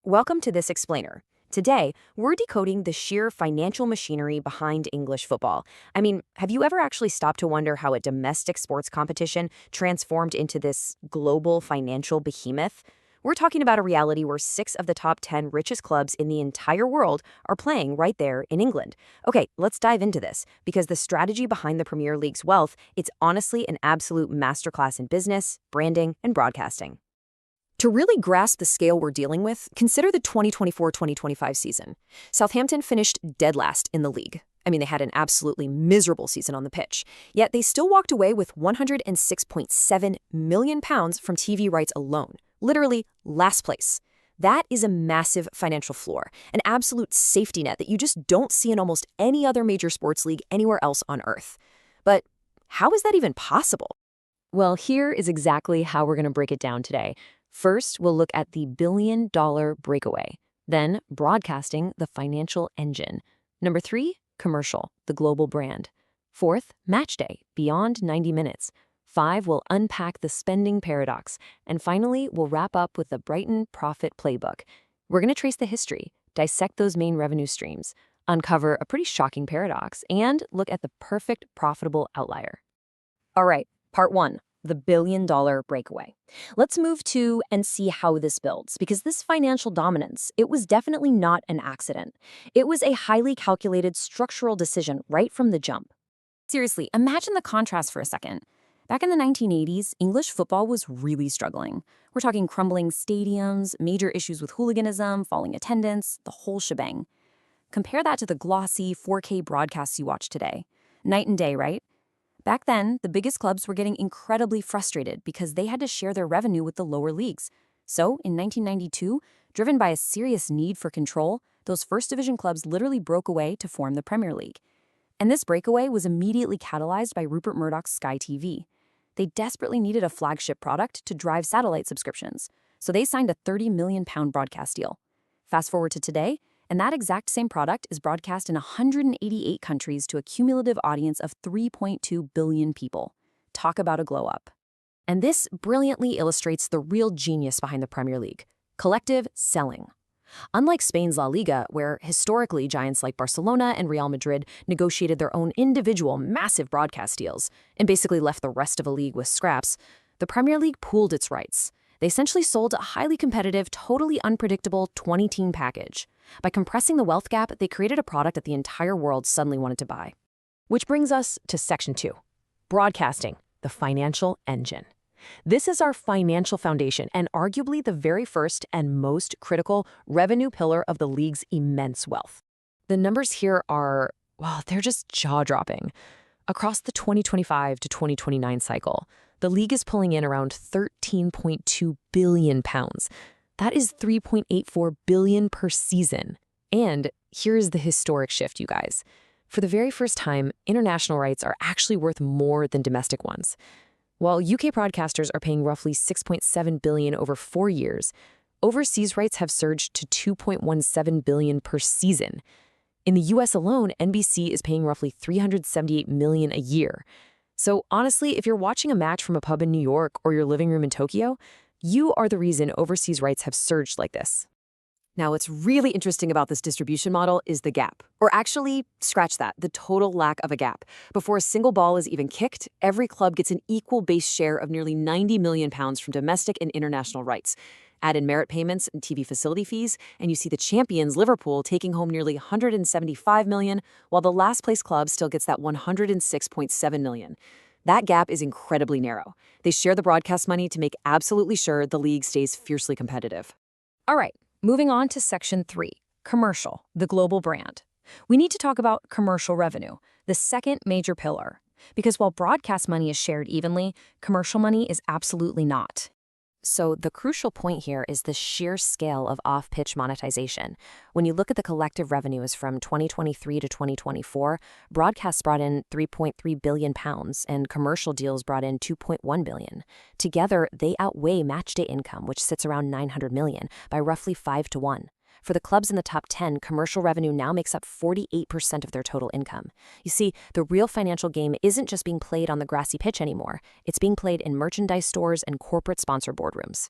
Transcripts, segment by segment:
Welcome to this explainer. Today, we're decoding the sheer financial machinery behind English football. I mean, have you ever actually stopped to wonder how a domestic sports competition transformed into this global financial behemoth? We're talking about a reality where 6 of the top 10 richest clubs in the entire world are playing right there in England. Okay, let's dive into this, because the strategy behind the Premier League's wealth, it's honestly an absolute masterclass in business, branding, and broadcasting. To really grasp the scale we're dealing with, consider the 2024-2025 season. Southampton finished dead last in the league. I mean, they had an absolutely miserable season on the pitch. Yet they still walked away with £106.7 million from TV rights alone. Literally last place. That is a massive financial floor, an absolute safety net that you just don't see in almost any other major sports league anywhere else on Earth. But how is that even possible? Well, here is exactly how we're going to break it down today. First, we'll look at the billion-dollar breakaway. Then, broadcasting, the financial engine. Number 3, commercial, the global brand. Fourth, match day, beyond 90 minutes. 5, we'll unpack the spending paradox. And finally, we'll wrap up with the Brighton profit playbook. We're going to trace the history, dissect those main revenue streams, uncover a pretty shocking paradox, and look at the perfect profitable outlier. All right, part 1. The billion-dollar breakaway. Let's move to and see how this builds, because this financial dominance, it was definitely not an accident. It was a highly calculated structural decision right from the jump. Seriously, imagine the contrast for a second. Back in the 1980s, English football was really struggling. We're talking crumbling stadiums, major issues with hooliganism, falling attendance, the whole shebang. Compare that to the glossy 4K broadcasts you watch today. Night and day, right? Back then, the biggest clubs were getting incredibly frustrated because they had to share their revenue with the lower leagues. So, in 1992, driven by a serious need for control, those first division clubs literally broke away to form the Premier League. And this breakaway was immediately catalyzed by Rupert Murdoch's Sky TV. They desperately needed a flagship product to drive satellite subscriptions, so they signed a £30 million broadcast deal. Fast forward to today, and that exact same product is broadcast in 188 countries to a cumulative audience of 3.2 billion people. Talk about a glow-up. And this brilliantly illustrates the real genius behind the Premier League: collective selling. Unlike Spain's La Liga, where historically giants like Barcelona and Real Madrid negotiated their own individual massive broadcast deals and basically left the rest of a league with scraps, the Premier League pooled its rights. They essentially sold a highly competitive, totally unpredictable 20-team package. By compressing the wealth gap, they created a product that the entire world suddenly wanted to buy. Which brings us to Section 2, broadcasting, the financial engine. This is our financial foundation and arguably the very first and most critical revenue pillar of the league's immense wealth. The numbers here are, well, they're just jaw-dropping. Across the 2025 to 2029 cycle, the league is pulling in around £13.2 billion. That is $3.84 billion per season. And here's the historic shift, you guys. For the very first time, international rights are actually worth more than domestic ones. While UK broadcasters are paying roughly $6.7 billion over 4 years, overseas rights have surged to $2.17 billion per season. In the US alone, NBC is paying roughly $378 million a year. So honestly, if you're watching a match from a pub in New York or your living room in Tokyo, you are the reason overseas rights have surged like this. Now, what's really interesting about this distribution model is the gap. Or actually, scratch that, the total lack of a gap. Before a single ball is even kicked, every club gets an equal base share of nearly £90 million from domestic and international rights. Add in merit payments and TV facility fees, and you see the champions, Liverpool, taking home nearly £175 million, while the last place club still gets that £106.7 million. That gap is incredibly narrow. They share the broadcast money to make absolutely sure the league stays fiercely competitive. All right, moving on to Section 3, commercial, the global brand. We need to talk about commercial revenue, the second major pillar. Because while broadcast money is shared evenly, commercial money is absolutely not. So the crucial point here is the sheer scale of off-pitch monetization. When you look at the collective revenues from 2023 to 2024, broadcasts brought in £3.3 billion and commercial deals brought in $2.1 billion. Together, they outweigh matchday income, which sits around $900 million, by roughly 5 to 1. For the clubs in the top 10, commercial revenue now makes up 48% of their total income. You see, the real financial game isn't just being played on the grassy pitch anymore. It's being played in merchandise stores and corporate sponsor boardrooms.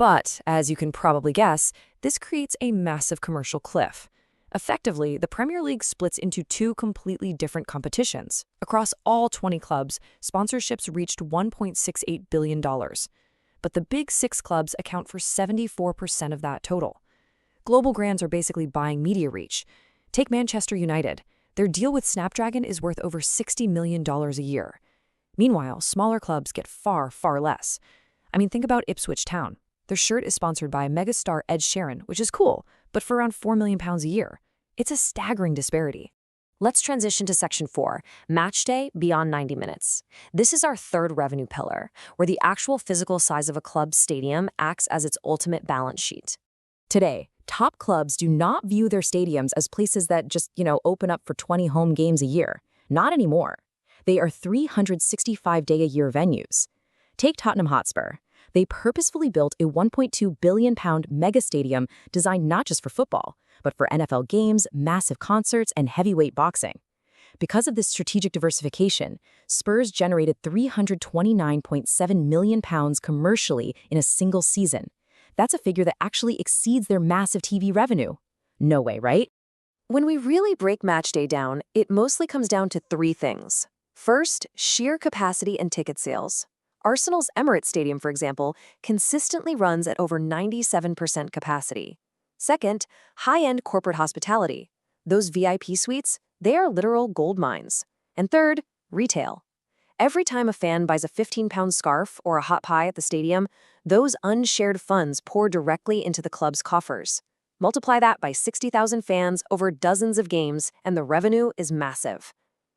But, as you can probably guess, this creates a massive commercial cliff. Effectively, the Premier League splits into two completely different competitions. Across all 20 clubs, sponsorships reached $1.68 billion. But the big six clubs account for 74% of that total. Global brands are basically buying media reach. Take Manchester United. Their deal with Snapdragon is worth over $60 million a year. Meanwhile, smaller clubs get far, far less. I mean, think about Ipswich Town. Their shirt is sponsored by megastar Ed Sheeran, which is cool, but for around £4 million a year. It's a staggering disparity. Let's transition to Section 4, Match Day Beyond 90 Minutes. This is our third revenue pillar, where the actual physical size of a club's stadium acts as its ultimate balance sheet. Today, top clubs do not view their stadiums as places that just, open up for 20 home games a year. Not anymore. They are 365-day-a-year venues. Take Tottenham Hotspur. They purposefully built a £1.2 billion mega stadium designed not just for football, but for NFL games, massive concerts, and heavyweight boxing. Because of this strategic diversification, Spurs generated £329.7 million commercially in a single season. That's a figure that actually exceeds their massive TV revenue. No way, right? When we really break Matchday down, it mostly comes down to three things. First, sheer capacity and ticket sales. Arsenal's Emirates Stadium, for example, consistently runs at over 97% capacity. Second, high-end corporate hospitality. Those VIP suites, they are literal gold mines. And third, retail. Every time a fan buys a 15-pound scarf or a hot pie at the stadium, those unshared funds pour directly into the club's coffers. Multiply that by 60,000 fans over dozens of games, and the revenue is massive.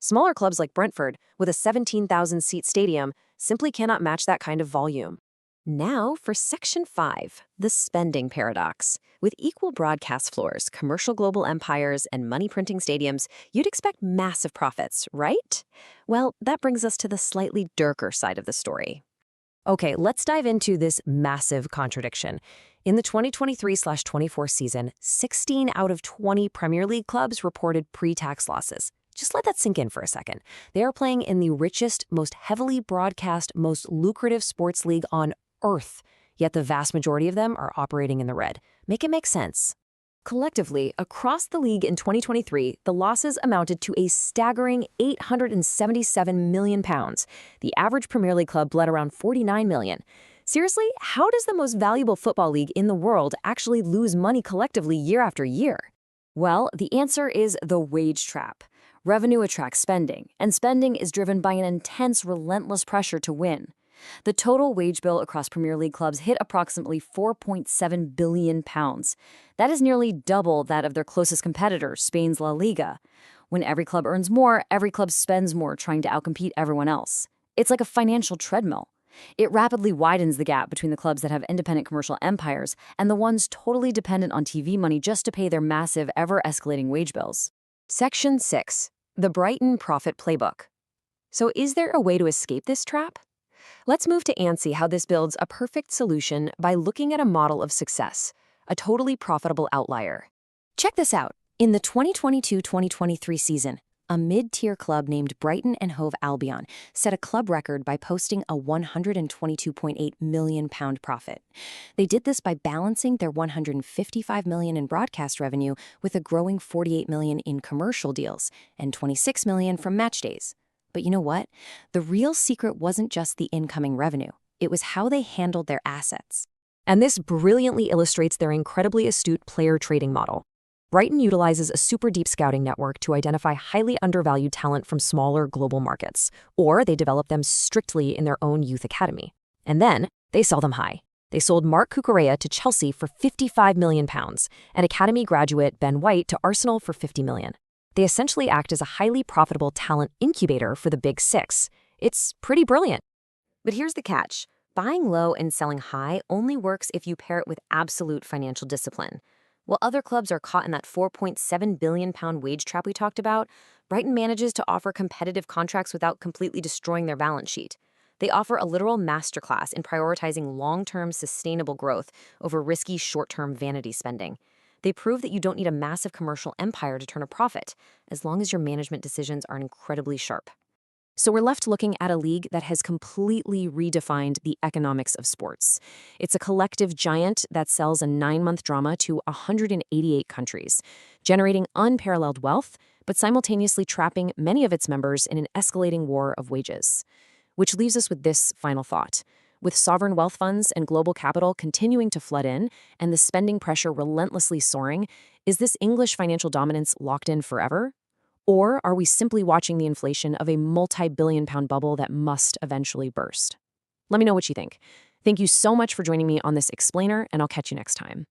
Smaller clubs like Brentford, with a 17,000-seat stadium, simply cannot match that kind of volume. Now for Section 5, the spending paradox. With equal broadcast floors, commercial global empires, and money-printing stadiums, you'd expect massive profits, right? Well, that brings us to the slightly darker side of the story. Okay, let's dive into this massive contradiction. In the 2023/24 season, 16 out of 20 Premier League clubs reported pre-tax losses. Just let that sink in for a second. They are playing in the richest, most heavily broadcast, most lucrative sports league on Earth, yet the vast majority of them are operating in the red. Make it make sense. Collectively, across the league in 2023, the losses amounted to a staggering £877 million. The average Premier League club bled around $49 million. Seriously, how does the most valuable football league in the world actually lose money collectively year after year? Well, the answer is the wage trap. Revenue attracts spending, and spending is driven by an intense, relentless pressure to win. The total wage bill across Premier League clubs hit approximately £4.7 billion. That is nearly double that of their closest competitor, Spain's La Liga. When every club earns more, every club spends more trying to outcompete everyone else. It's like a financial treadmill. It rapidly widens the gap between the clubs that have independent commercial empires and the ones totally dependent on TV money just to pay their massive, ever-escalating wage bills. Section 6. The Brighton Profit Playbook. So is there a way to escape this trap? Let's move to and see how this builds a perfect solution by looking at a model of success, a totally profitable outlier. Check this out. In the 2022-2023 season, a mid-tier club named Brighton and Hove Albion set a club record by posting a £122.8 million profit. They did this by balancing their $155 million in broadcast revenue with a growing $48 million in commercial deals and $26 million from match days. But you know what? The real secret wasn't just the incoming revenue. It was how they handled their assets. And this brilliantly illustrates their incredibly astute player trading model. Brighton utilizes a super deep scouting network to identify highly undervalued talent from smaller global markets, or they develop them strictly in their own youth academy. And then they sell them high. They sold Mark Cucurella to Chelsea for £55 million, and academy graduate Ben White to Arsenal for $50 million. They essentially act as a highly profitable talent incubator for the Big Six. It's pretty brilliant. But here's the catch. Buying low and selling high only works if you pair it with absolute financial discipline. While other clubs are caught in that £4.7 billion wage trap we talked about, Brighton manages to offer competitive contracts without completely destroying their balance sheet. They offer a literal masterclass in prioritizing long-term sustainable growth over risky short-term vanity spending. They prove that you don't need a massive commercial empire to turn a profit, as long as your management decisions are incredibly sharp. So we're left looking at a league that has completely redefined the economics of sports. It's a collective giant that sells a 9-month drama to 188 countries, generating unparalleled wealth, but simultaneously trapping many of its members in an escalating war of wages. Which leaves us with this final thought. With sovereign wealth funds and global capital continuing to flood in and the spending pressure relentlessly soaring, is this English financial dominance locked in forever? Or are we simply watching the inflation of a multi-billion-pound bubble that must eventually burst? Let me know what you think. Thank you so much for joining me on this explainer, and I'll catch you next time.